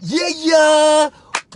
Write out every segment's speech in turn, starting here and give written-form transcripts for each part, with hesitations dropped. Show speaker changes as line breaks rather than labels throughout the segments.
Yeah.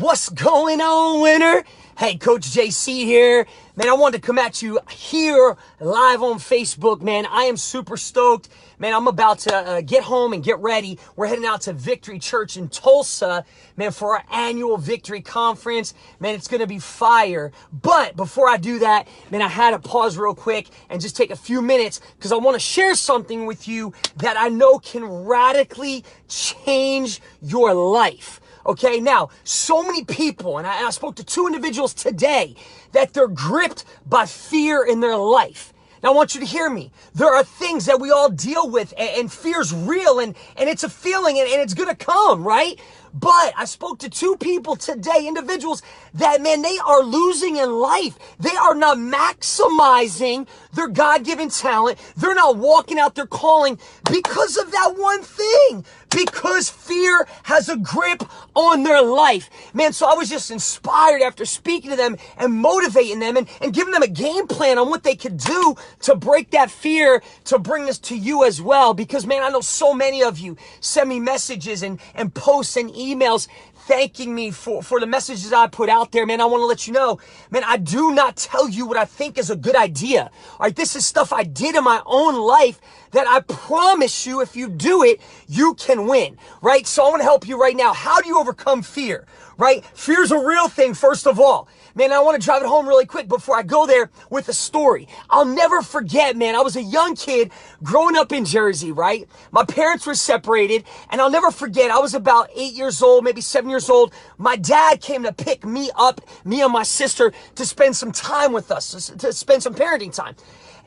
What's going on, winner? Hey, Coach JC here. Man, I wanted to come at you here live on Facebook, man. I am super stoked. Man, I'm about to get home and get ready. We're heading out to Victory Church in Tulsa, man, for our annual Victory Conference. Man, it's going to be fire. But before I do that, man, I had to pause real quick and just take a few minutes because I want to share something with you that I know can radically change your life. Okay, now, so many people, and I spoke to two individuals today, that they're gripped by fear in their life. Now, I want you to hear me. There are things that we all deal with, and fear's real, and it's a feeling, and it's gonna come, right? But I spoke to two people today, individuals that, man, they are losing in life. They are not maximizing their God-given talent. They're not walking out their calling because of that one thing. Because fear has a grip on their life. Man, so I was just inspired after speaking to them and motivating them and giving them a game plan on what they could do to break that fear, to bring this to you as well. Because, man, I know so many of you send me messages and posts and emails thanking me for the messages I put out there. Man, I want to let you know, man, I do not tell you what I think is a good idea. All right, this is stuff I did in my own life that I promise you, if you do it, you can win, right? So I want to help you right now. How do you overcome fear, right? Fear's a real thing, first of all. Man, I want to drive it home really quick before I go there with a story. I'll never forget, man, I was a young kid growing up in Jersey, right? My parents were separated, and I'll never forget, I was about 8 years old, maybe 7 years old. My dad came to pick me up, me and my sister, to spend some time with us, to spend some parenting time.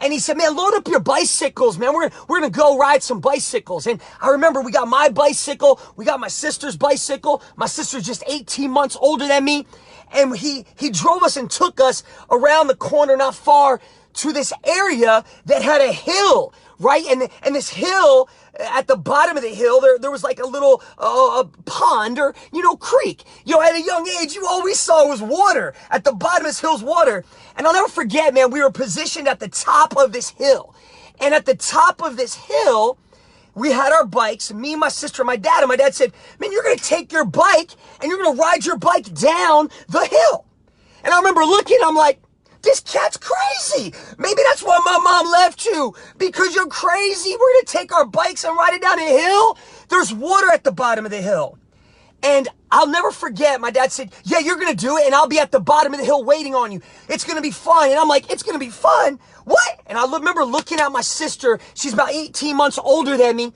And he said, man, load up your bicycles, man. We're going to go ride some bicycles. And I remember we got my bicycle. We got my sister's bicycle. My sister's just 18 months older than me. And he drove us and took us around the corner, not far, to this area that had a hill, right? And this hill, at the bottom of the hill, there was like a little pond or, creek. At a young age, you always saw was water. At the bottom of this hill's water. And I'll never forget, man, we were positioned at the top of this hill. And at the top of this hill, we had our bikes, me, my sister, and my dad. And my dad said, man, you're going to take your bike and you're going to ride your bike down the hill. And I remember looking, I'm like, this cat's crazy. Maybe that's why my mom left you, because you're crazy. We're going to take our bikes and ride it down a hill. There's water at the bottom of the hill. And I'll never forget, my dad said, yeah, you're going to do it, and I'll be at the bottom of the hill waiting on you. It's going to be fun. And I'm like, it's going to be fun? What? And I remember looking at my sister. She's about 18 months older than me.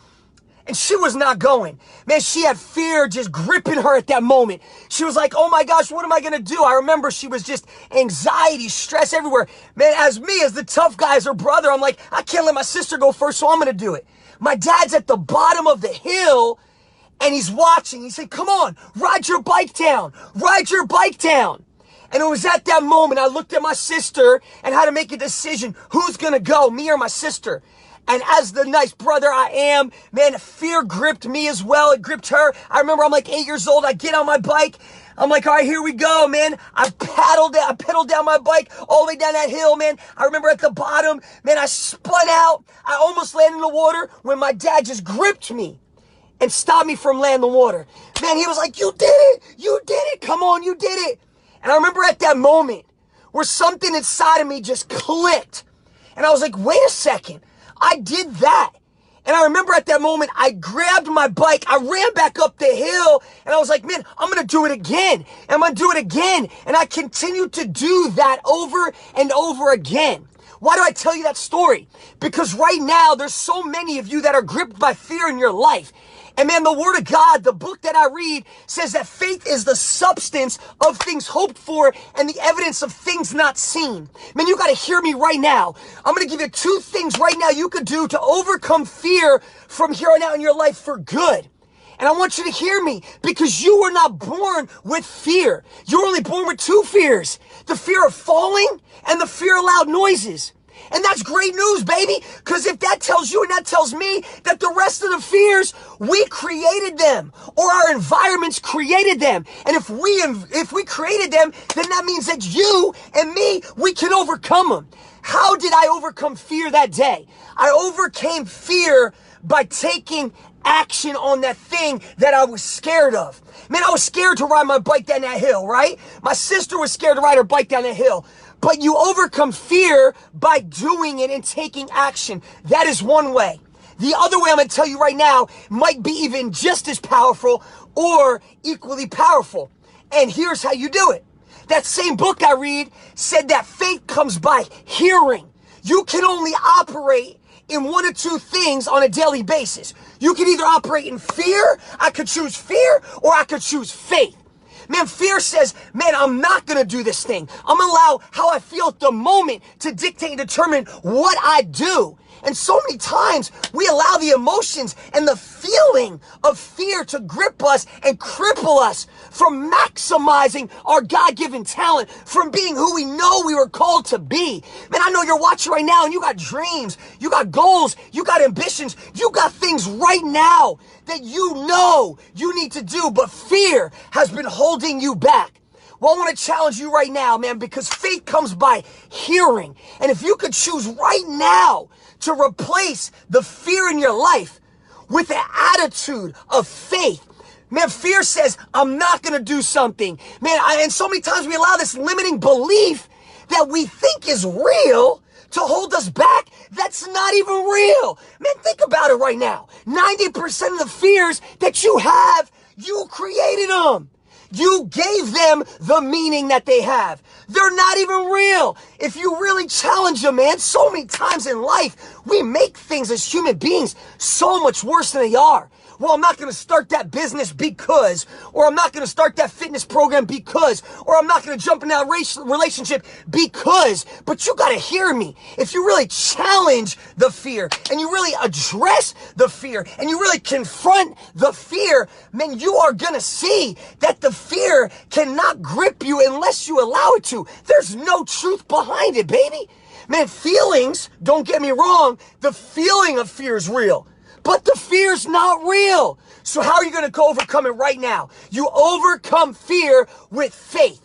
And she was not going. Man, she had fear just gripping her at that moment. She was like, oh my gosh, what am I going to do? I remember she was just anxiety, stress everywhere. Man, as the tough guy, as her brother, I'm like, I can't let my sister go first, so I'm going to do it. My dad's at the bottom of the hill, and he's watching. He said, come on, ride your bike down. Ride your bike down. And it was at that moment I looked at my sister and had to make a decision. Who's going to go, me or my sister? And as the nice brother I am, man, fear gripped me as well. It gripped her. I remember I'm like 8 years old. I get on my bike. I'm like, all right, here we go, man. I pedaled down my bike all the way down that hill, man. I remember at the bottom, man, I spun out. I almost landed in the water when my dad just gripped me and stopped me from landing in the water. Man, he was like, you did it. You did it. Come on, you did it. And I remember at that moment where something inside of me just clicked. And I was like, wait a second. I did that. And I remember at that moment, I grabbed my bike, I ran back up the hill, and I was like, man, I'm going to do it again. I'm going to do it again. And I continued to do that over and over again. Why do I tell you that story? Because right now, there's so many of you that are gripped by fear in your life. And man, the Word of God, the book that I read, says that faith is the substance of things hoped for and the evidence of things not seen. Man, you got to hear me right now. I'm going to give you 2 things right now you could do to overcome fear from here on out in your life for good. And I want you to hear me, because you were not born with fear. You're only born with 2 fears: the fear of falling and the fear of loud noises. And that's great news, baby, because if that tells you and that tells me that the rest of the fears, we created them, or our environments created them. And if we created them, then that means that you and me, we can overcome them. How did I overcome fear that day? I overcame fear by taking action on that thing that I was scared of. Man, I was scared to ride my bike down that hill, right? My sister was scared to ride her bike down that hill. But you overcome fear by doing it and taking action. That is one way. The other way I'm going to tell you right now might be even just as powerful or equally powerful. And here's how you do it. That same book I read said that faith comes by hearing. You can only operate in one or two things on a daily basis. You can either operate in fear, I could choose fear, or I could choose faith. Man, fear says, man, I'm not going to do this thing. I'm going to allow how I feel at the moment to dictate and determine what I do. And so many times we allow the emotions and the feeling of fear to grip us and cripple us from maximizing our God-given talent, from being who we know we were called to be. Man, I know you're watching right now and you got dreams, you got goals, you got ambitions, you got things right now that you know you need to do, but fear has been holding you back. Well, I want to challenge you right now, man, because faith comes by hearing. And if you could choose right now to replace the fear in your life with the attitude of faith. Man, fear says, I'm not going to do something. Man, and so many times we allow this limiting belief that we think is real to hold us back. That's not even real. Man, think about it right now. 90% of the fears that you have, you created them. You gave them the meaning that they have. They're not even real. If you really challenge them, man, so many times in life, we make things as human beings so much worse than they are. Well, I'm not going to start that business because, or I'm not going to start that fitness program because, or I'm not going to jump in that relationship because, but you got to hear me. If you really challenge the fear and you really address the fear and you really confront the fear, man, you are going to see that the fear cannot grip you unless you allow it to. There's no truth behind it, baby. Man, feelings, don't get me wrong, the feeling of fear is real. But the fear's not real. So how are you going to overcome it right now? You overcome fear with faith.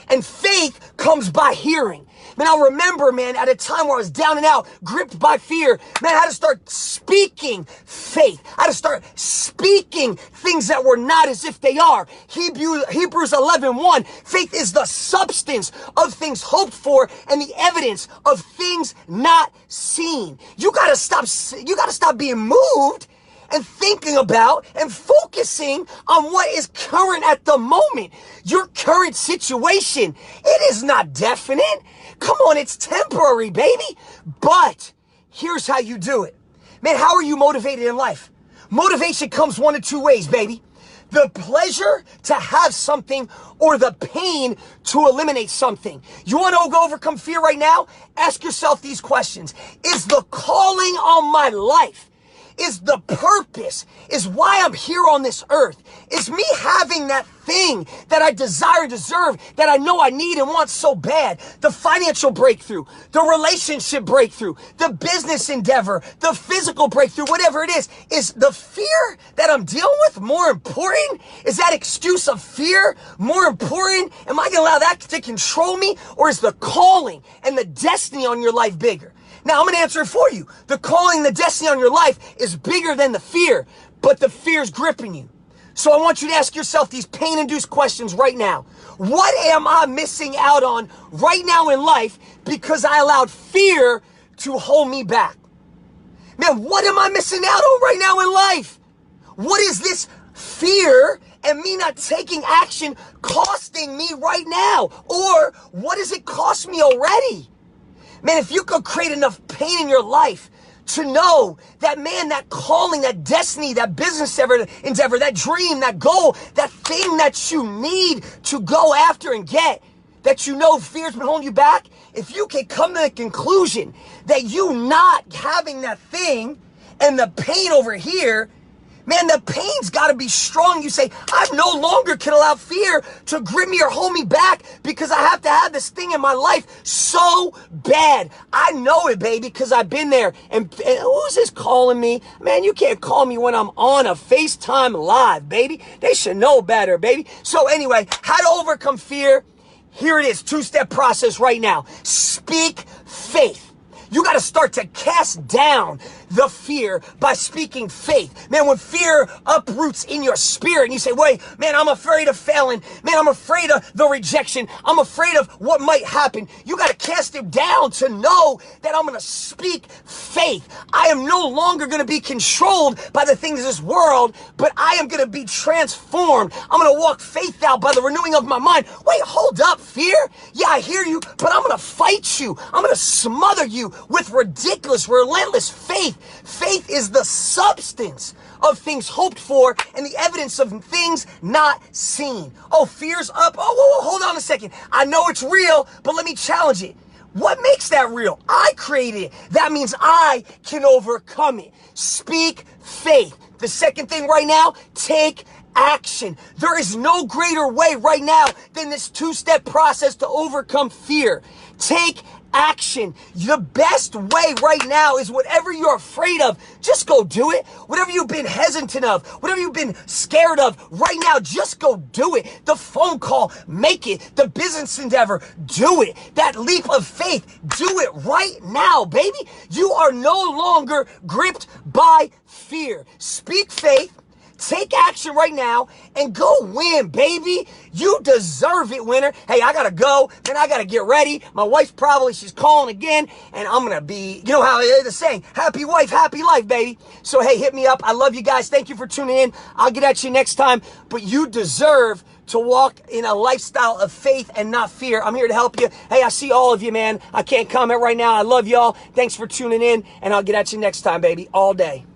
And faith comes by hearing. Man, I remember, man, at a time where I was down and out, gripped by fear, man, I had to start speaking faith. I had to start speaking things that were not as if they are. Hebrews 11:1, faith is the substance of things hoped for and the evidence of things not seen. You gotta stop being moved and thinking about and focusing on what is current at the moment. Your current situation, it is not definite. Come on, it's temporary, baby. But here's how you do it. Man, how are you motivated in life? Motivation comes one of two ways, baby. The pleasure to have something or the pain to eliminate something. You want to go overcome fear right now? Ask yourself these questions. Is the calling on my life, is the purpose, is why I'm here on this earth, is me having that thing that I desire and deserve, that I know I need and want so bad, the financial breakthrough, the relationship breakthrough, the business endeavor, the physical breakthrough, whatever it is the fear that I'm dealing with more important? Is that excuse of fear more important? Am I going to allow that to control me? Or is the calling and the destiny on your life bigger? Now, I'm going to answer it for you. The calling, the destiny on your life is bigger than the fear, but the fear is gripping you. So I want you to ask yourself these pain-induced questions right now. What am I missing out on right now in life because I allowed fear to hold me back? Man, what am I missing out on right now in life? What is this fear and me not taking action costing me right now? Or what does it cost me already? Man, if you could create enough pain in your life to know that, man, that calling, that destiny, that business endeavor, that dream, that goal, that thing that you need to go after and get, that you know fear's been holding you back, if you can come to the conclusion that you not having that thing and the pain over here, Man, the pain's got to be strong. You say, I no longer can allow fear to grip me or hold me back because I have to have this thing in my life so bad. I know it, baby, because I've been there. And who's this calling me? Man, you can't call me when I'm on a FaceTime live, baby. They should know better, baby. So anyway, how to overcome fear. Here it is, 2-step process right now. Speak faith. You got to start to cast down the fear by speaking faith. Man, when fear uproots in your spirit and you say, wait, man, I'm afraid of failing. Man, I'm afraid of the rejection. I'm afraid of what might happen. You got to cast it down to know that I'm going to speak faith. I am no longer going to be controlled by the things of this world, but I am going to be transformed. I'm going to walk faith out by the renewing of my mind. Wait, hold up, fear. Yeah, I hear you, but I'm going to fight you. I'm going to smother you with ridiculous, relentless faith. Faith is the substance of things hoped for and the evidence of things not seen. Oh, fear's up. Oh, whoa, hold on a second. I know it's real, but let me challenge it. What makes that real? I created it. That means I can overcome it. Speak faith. The second thing right now, take action. There is no greater way right now than this 2-step process to overcome fear. Take action. The best way right now is whatever you're afraid of, just go do it. Whatever you've been hesitant of, whatever you've been scared of, right now, just go do it. The phone call, make it. The business endeavor, do it. That leap of faith, do it right now, baby. You are no longer gripped by fear. Speak faith. Take action right now and go win, baby. You deserve it, winner. Hey, I gotta go. Then I gotta get ready. My wife she's calling again, and I'm gonna be, you know how the saying, happy wife, happy life, baby. So, hey, hit me up. I love you guys. Thank you for tuning in. I'll get at you next time. But you deserve to walk in a lifestyle of faith and not fear. I'm here to help you. Hey, I see all of you, man. I can't comment right now. I love y'all. Thanks for tuning in, and I'll get at you next time, baby, all day.